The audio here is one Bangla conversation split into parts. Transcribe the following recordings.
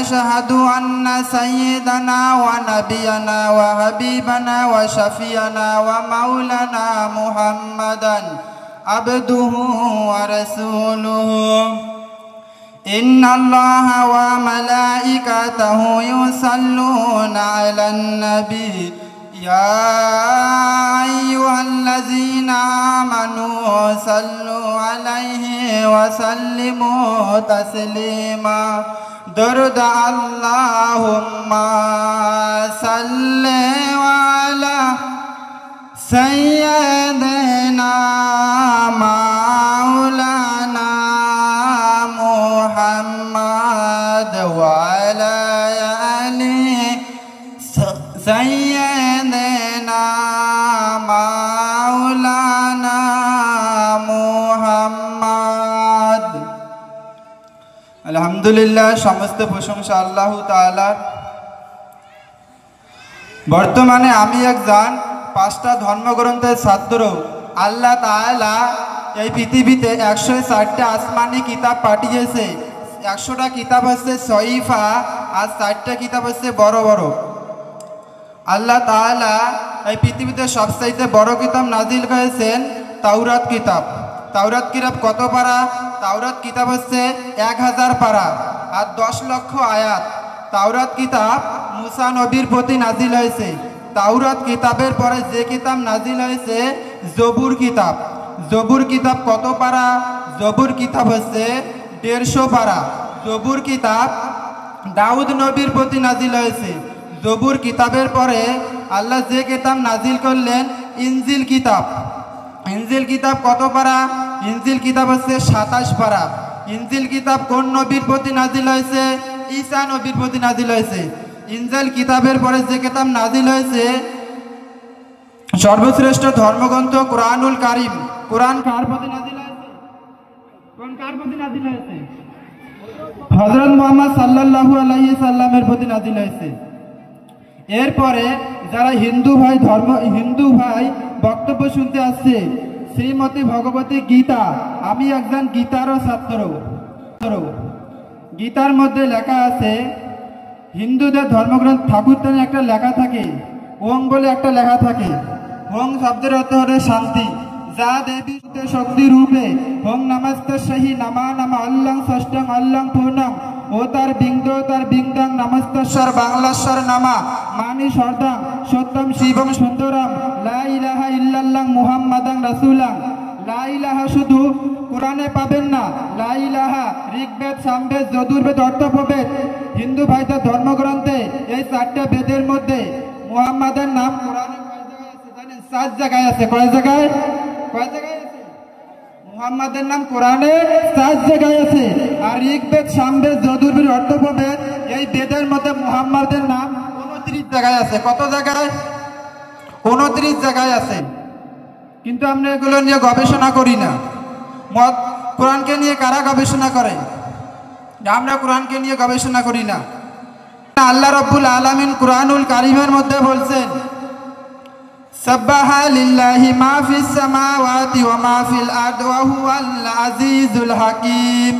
أشهد أن سيدنا ونبينا وحبيبنا وشفيعنا ومولانا محمدا عبده ورسوله إن الله وملائكته يصلون على النبي يا أيها الذين آمنوا صلوا عليه وسلموا تسليما درد اللهم صل على سيدنا مولانا محمد وعلى آله سيدنا مولانا محمد আলহামদুলিল্লাহ সমস্ত প্রশংসা আল্লাহ তাআলার। বর্তমানে আমি একজন 5টা ধর্মগ্রন্থের ছাত্র। আল্লাহ তাআলা এই পৃথিবীতে 104টা আসমানি কিতাব পাঠিয়েছে। 100টা কিতাব হচ্ছে সহিফা আর 60টা কিতাব হচ্ছে বড় বড়। আল্লাহ তাআলা এই পৃথিবীতে সবচাইতে বড় কিতাব নাজিল করেছেন তাওরাত কিতাব। তাওরাত কিতাব কত পারা? তাওরাত কিতাব হচ্ছে 1000 পারা আর 10 লক্ষ আয়াত। তাওরাত কিতাব মুসা নবীর প্রতি নাজিল হয়েছে। তাওরাত কিতাবের পরে যে কিতাব নাজিল হয়েছে জবুর কিতাব। জবুর কিতাব কত পারা? জবুর কিতাব হচ্ছে 150 পারা। জবুর কিতাব দাউদ নবীর প্রতি নাজিল হয়েছে। জবুর কিতাবের পরে আল্লাহ যে কিতাব নাজিল করলেন ইনজিল কিতাব। ইনজিল কিতাব কত পারা? ইনজিল কিতাব হচ্ছে 27 পারা। ইনজিল কিতাব কোন নবীর প্রতি নাজিল হয়েছে? ঈসা নবীর প্রতি নাজিল হয়েছে। ইনজিল কিতাবের পরে যে কিতাব নাজিল হয়েছে সর্বশ্রেষ্ঠ ধর্মগ্রন্থ কোরআনুল কারীম। কোরআন কার প্রতি নাজিল হয়েছে? কোন কার প্রতি নাজিল হয়েছে? হযরত মুহাম্মদ সাল্লাল্লাহু আলাইহি সাল্লামের প্রতি নাজিল হয়েছে। এরপরে যারা হিন্দু ভাই বক্তব্য শুনতে আসছে, শ্রীমতী ভগবতী গীতা। আমি একজন গীতারও ছাত্র। গীতার মধ্যে লেখা আছে, হিন্দুদের ধর্মগ্রন্থ ঠাকুরদানে একটা লেখা থাকে, ওং বলে একটা লেখা থাকে। ওং শব্দের অর্থ হলো শান্তি। যা দেবী শক্তি রূপে ওং নমস্তে সহি নামা নামা অল্লং ষষ্ঠং অল্লং পূর্ণং ও তার বিংদং নমস্তস্বর বাংলাস্বর নামা মানি সর্দাং সত্যম শিবং সুন্দরম লা ইলাহা ইল্লাল্লাহ মুহাম্মাদান রাসূলাং। লা ইলাহা শুধু কোরআনে পাবেন না, লা ইলাহা ঋগ্বেদ, সামবেদ, যজুর্বেদ, অর্থপ্রবেদ। হিন্দু ভাইদের ধর্মগ্রন্থে এই 4টা বেদের মধ্যে মুহাম্মাদের নাম কোরআনে কয় জায়গায় আছে জানেন? 7 জায়গায় আছে। কয় জায়গায়? কয় জায়গায় আছে? মুহাম্মাদের নাম কোরআনে 7 জায়গায় আছে। আর ঋগ্বেদ, সামবেদ, যজুর্বেদ, অর্থপ্রবেদ এই বেদের মধ্যে মুহাম্মাদের নাম 29 জায়গায় আছে। কত জায়গায়? 29 জায়গায় আছে। কিন্তু আমরা এগুলো নিয়ে গবেষণা করি না। কোরআনকে নিয়ে কারা গবেষণা করে? আমরা কোরআনকে নিয়ে গবেষণা করি না। আল্লাহ রাব্বুল আলামিন কোরআনুল কারীমের মধ্যে বলছেন, সাব্বাহা লিল্লাহি মা ফিস সামাওয়াতি ওয়া মা ফিল আরদি ওয়া হুয়াল Azizul হাকীম।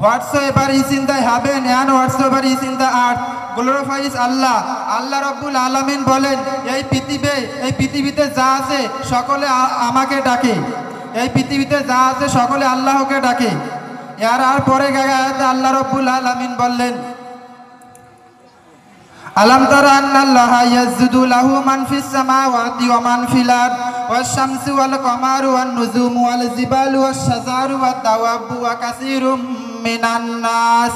Whatsoever is in the heaven and whatsoever is in the earth glorifies Allah. আল্লাহ রাব্বুল আলামিন বলেন, এই পৃথিবীতে যা আছে সকলে আমাকে ডাকে। এই পৃথিবীতে যা আছে সকলে আল্লাহকে ডাকে। আর পরে আয়াতে আল্লাহ রাব্বুল আলামিন বললেন, আলাম তারা আন্নাল্লাহা ইয়াসজুদু লাহু মান ফিস সামাওয়াতি ওয়া মান ফিল আরদ ওয়াশ শামসু ওয়াল কমারু ওয়ান নুজুমু ওয়াল জিবালু ওয়াশ শাজারু ওয়াদ দাওয়াবু ওয়া কাসীরুম মিনান নাস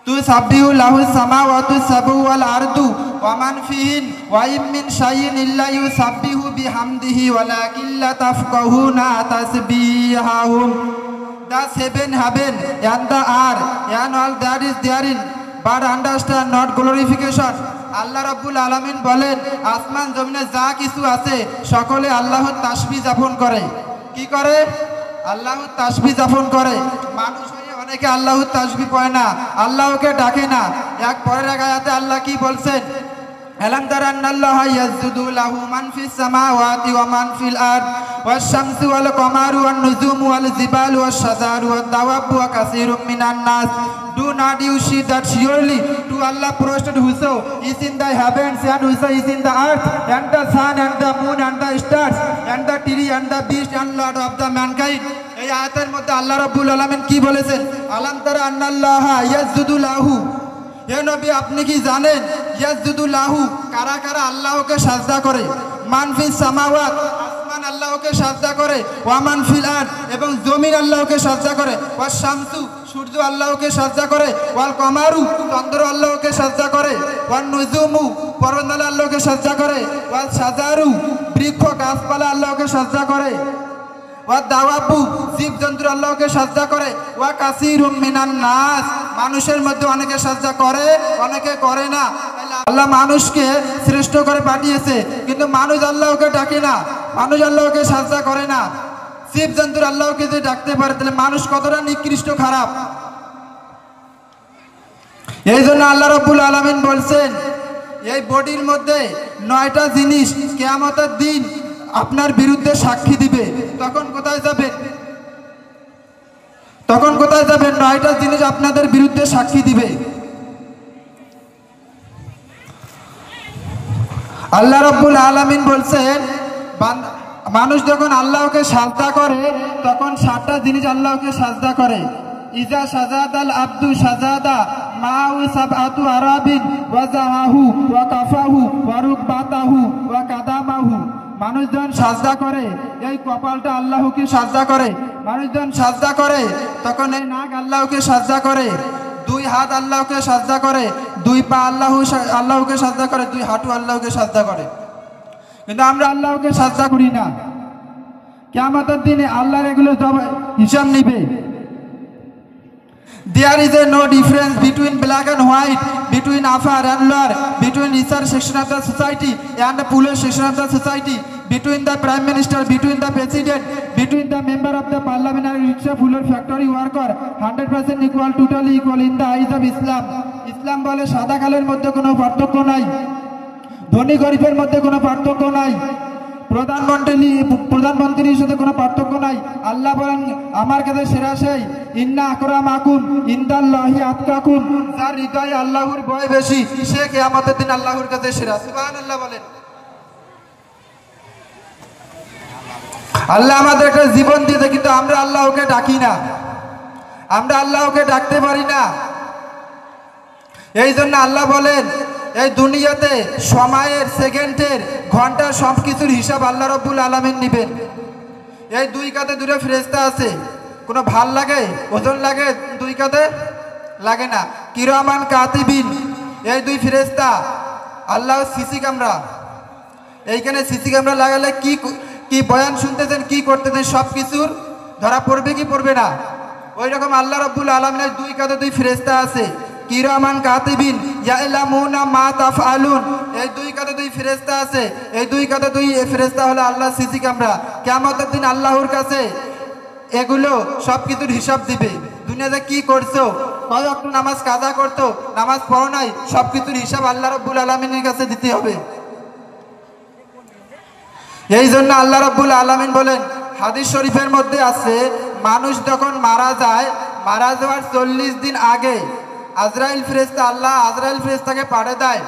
তুসাব্বিহু লাহু সামাওয়াতু সাবউ ওয়াল আরদু ওয়া মান ফিহিন ওয়া ইম মিন শাইইন ইল্লা ইউসাব্বিহু বিহামদিহি ওয়ালাকিন লা তাফকাহুনা তাসবিহাহুম। The seven heaven and the earth and all that is therein but understand not glorification. আল্লাহ রাব্বুল আলামিন বলেন, আসমান জমিনে যা কিছু আছে সকলে আল্লাহর তাসবিহ যাপন করে। কি করে? আল্লাহর তাসবিহ যাপন করে। মানুষ হয়ে অনেকে আল্লাহর তাসবিহ পড়ে না, আল্লাহকে ডাকে না। এক পরের আয়াতে আল্লাহ কি বলছেন? ألم تر أن الله يسجد له من في السماوات ومن في الأرض والشمس والقمر والنجوم والجبال والشجر والدواب وكثير من الناس. Do not you see that surely to Allah prostrate whoso is in the heavens and whoso is in the earth, and the sun and the moon and the stars and the tree and the beast and Lord of the mankind. এই আয়াতের মধ্যে আল্লাহ রাব্বুল আলামিন কি বলেছেন? আলাম তারা আন্নাল্লাহা ইয়াসজুদু লাহু, হে নবী আপনি কি জানেন ইয়াসজুদু লাহু কারা কারা আল্লাহকে সাজদা করে? মান ফিস সামাওয়াত, আসমান আল্লাহকে সাজদা করে, ওয়া মান ফিল আরদ এবং জমিন আল্লাহকে সাজদা করে, ওয়া শামসু সূর্য আল্লাহকে সাজদা করে, ওয়াল কমারু চন্দ্র আল্লাহকে সাজদা করে, ওয়ান নুজুমু পর্বতমালা আল্লাহকে সাজদা করে, ওয়াল শাজারু বৃক্ষ গাছপালা আল্লাহকে সাজদা করে, ওয়া দাওয়াবু জীবজন্তু আল্লাহকে সাজদা করে, ওয়া কাসীরুম মিনান নাস মানুষের মধ্যে অনেকে সাজদা করে অনেকে করে না। আল্লাহ মানুষকে শ্রেষ্ঠ করে পাঠিয়েছে, কিন্তু মানুষ আল্লাহকে ডাকে না, মানুষ আল্লাহকে সাজদা করে না। জীবজন্তুর আল্লাহকে যদি ডাকতে পারে তাহলে মানুষ কতটা নিকৃষ্ট খারাপ। এই জন্য আল্লাহ রাব্বুল আলামিন বলছেন এই বডির মধ্যে 9টা জিনিস কিয়ামতের দিন আপনার বিরুদ্ধে সাক্ষী দিবে। তখন কোথায় যাবেন? তখন কোথায় যাবেন? 9টা জিনিস আপনাদের বিরুদ্ধে সাক্ষী দিবে। আল্লাহ রাব্বুল আলামিন বলছেন মানুষ যখন আল্লাহকে সাজদা করে তখন 7টা জিনিস আল্লাহকে সাজদা করে। ইজা সাজাদাল আব্দু সাজাদা মাউ সাবআতু আরাবিন ওয়া জাহাহু ওয়া কাফাহু ওয়া রুকবাতাহু ওয়া কাদামাহু। মানুষ যখন সাজদা করে এই কপালটা আল্লাহকে সাজদা করে, মানুষ যখন সাজদা করে তখন এই নাক আল্লাহকে সাজদা করে, 2 হাত আল্লাহকে সাজদা করে, 2 পা আল্লাহকে সাজদা করে, 2 হাঁটু আল্লাহকে সাজদা করে। কিন্তু আমরা আল্লাহকে সাজদা করি না। কিয়ামতের দিনে আল্লাহর এগুলো হিসাব নিবে। There is no difference between black and white, between upper and lower, between research section of the society and the poorest section of the society, between the prime minister, between the president, between the member of the parliament and rickshaw fuller factory worker, 100% equal, totally equal in the eyes of Islam. ইসলাম বলে সাদা কালোর মধ্যে কোনো পার্থক্য নাই, ধনী গরিবের মধ্যে কোনো পার্থক্য নাই, প্রধানমন্ত্রীর সাথে কোনো পার্থক্য নাই। আল্লাহ বলেন আমার কাছে সেরা সেই ইন্না আকরামাকুম ইনদাল্লাহি আতকাকুম, যার হৃদয়ে আল্লাহর ভয় বেশি সে কিয়ামতের দিন আল্লাহর কাছে সেরা। সুবহানাল্লাহ বলেন। আল্লাহ আমাদের একটা জীবন দিয়েছে, কিন্তু আমরা আল্লাহকে ডাকি না, আমরা আল্লাহকে ডাকতে পারি না। এই জন্য আল্লাহ বলেন এই দুনিয়াতে সময়ের, সেকেন্ডের, ঘন্টার সব কিছুর হিসাব আল্লাহ রাব্বুল আলামিন নেবেন। এই 2 কাঁধে 2টা ফেরেশতা আছে, কোনো ভাল লাগে? ওজন লাগে? 2 কাঁধে লাগে না। কিরামান কাতিবিন এই 2 ফেরেশতা আল্লাহ সিসি ক্যামেরা, এইখানে সিসি ক্যামেরা লাগালে কি বয়ান শুনতেছেন, কি করতেছেন সব কিছুর ধরা পড়বে কি পড়বে না? ওই রকম আল্লাহ রাব্বুল আলামিনের 2 কাঁধে 2 ফেরেশতা আছে, কিরামান কাতিবিন ইয়ালামুনা মা তাফআলুন। এই 2 কাঁধে 2 ফেরেশতা আছে, এই 2 কাঁধে 2 ফেরেশতা হলো আল্লাহ সিসি ক্যামেরা। কিয়ামতের দিন আল্লাহর কাছে এগুলো সব কিছুর হিসাব দিবে। দুনিয়াতে কি করছো, কয় ওয়াক্ত নামাজ কাজা করতো, নামাজ পড়ো নাই, সব কিছুর হিসাব আল্লাহ রাব্বুল আলামিনের কাছে দিতে হবে। এই জন্য আল্লাহ রাব্বুল আলামিন বলেন হাদিস শরীফের মধ্যে আছে মানুষ যখন মারা যায়, মারা যাওয়ার 40 দিন আগে আজরাইল ফেরেশতা, আল্লাহ আজরাইল ফেরেশতাকে পাঠিয়ে দেয়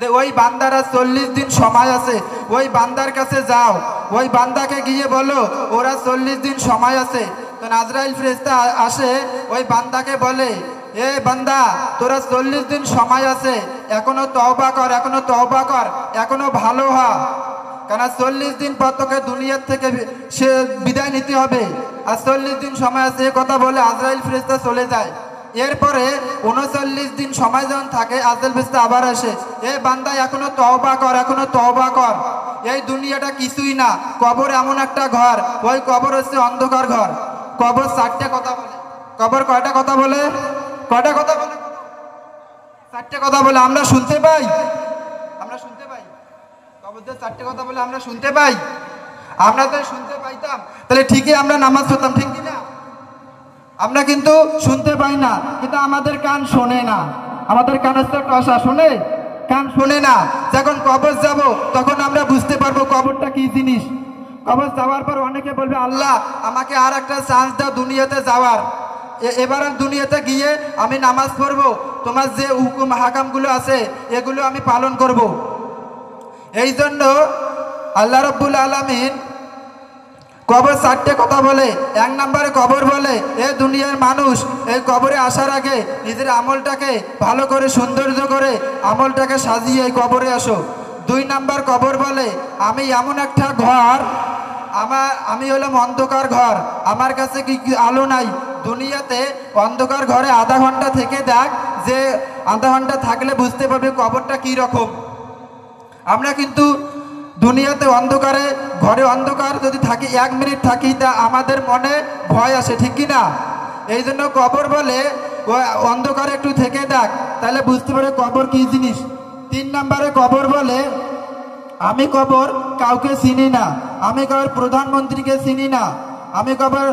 যে ওই বান্দারা 40 দিন সময় আছে, ওই বান্দার কাছে যাও, ওই বান্দাকে গিয়ে বলো ওরা 40 দিন সময় আছে। তো আজরাইল ফেরেশতা আসে ওই বান্দাকে বলে এ বান্দা তোরা 40 দিন সময় আছে, এখনো তওবা কর, এখনো তওবা কর, এখনো ভালো হ, কারণ 40 দিন পর তোকে দুনিয়ার থেকে সে বিদায় নিতে হবে, আর 40 দিন সময় আছে। এ কথা বলে আজরাইল ফেরেশতা চলে যায়। এরপরে 39 দিন সময় যখন থাকে আজরাইল ফেরেশতা আবার আসে, এ বান্দা এখনো তওবা কর, এখনো তওবা কর, এই দুনিয়াটা কিছুই না, কবর এমন একটা ঘর, ওই কবর হচ্ছে অন্ধকার ঘর। কবর 4টে কথা বলে। কবর কয়টা কথা বলে? কয়টা কথা বলে? 4টে কথা বলে। আমরা শুনতে পাই, আমরা শুনতে পাই কবর যে 4টে কথা বলে আমরা শুনতে পাই। আমরা তো শুনতে পাইতাম তাহলে ঠিকই আমরা নামাজ পড়তাম, ঠিক কি না? আমরা কিন্তু শুনতে পাই না, কিন্তু আমাদের কান শোনে না, আমাদের কানের তো টসা শোনে, কান শোনে না। যখন কবর যাব তখন আমরা বুঝতে পারবো কবরটা কি জিনিস। কবর যাওয়ার পর অনেকে বলবে, আল্লাহ আমাকে আর একটা চান্স দাও দুনিয়াতে যাওয়ার, এবার দুনিয়াতে গিয়ে আমি নামাজ পড়বো, তোমার যে হুকুম হাকামগুলো আছে এগুলো আমি পালন করব। এই জন্য আল্লাহ রাব্বুল আলামিন কবর 4টে কথা বলে। 1 নম্বরে কবর বলে, এ দুনিয়ার মানুষ এই কবরে আসার আগে নিজের আমলটাকে ভালো করে সৌন্দর্য করে আমলটাকে সাজিয়ে এই কবরে আসো। 2 নম্বর কবর বলে, আমি এমন একটা ঘর, আমি হলাম অন্ধকার ঘর, আমার কাছে কি আলো নাই। দুনিয়াতে অন্ধকার ঘরে আধা ঘন্টা থেকে দেখ, যে আধা ঘন্টা থাকলে বুঝতে পারবে কবরটা কি রকম। আমরা কিন্তু দুনিয়াতে অন্ধকারে ঘরে অন্ধকার যদি থাকি 1 মিনিট থাকি তা আমাদের মনে ভয় আসে, ঠিক কি না? এই জন্য কবর বলে অন্ধকারে একটু থেকে দেখ, তাহলে বুঝতে পারে কবর কি জিনিস। 3 নম্বরে কবর বলে, আমি কবর কাউকে চিনি না, আমি কবর প্রধানমন্ত্রীকে চিনি না, আমি কবর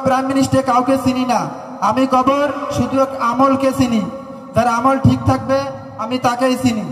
প্রাইম মিনিস্টার কাউকে চিনি না, আমি কবর শুধু আমলকে চিনি, যার আমল ঠিক থাকবে আমি তাকেই চিনি।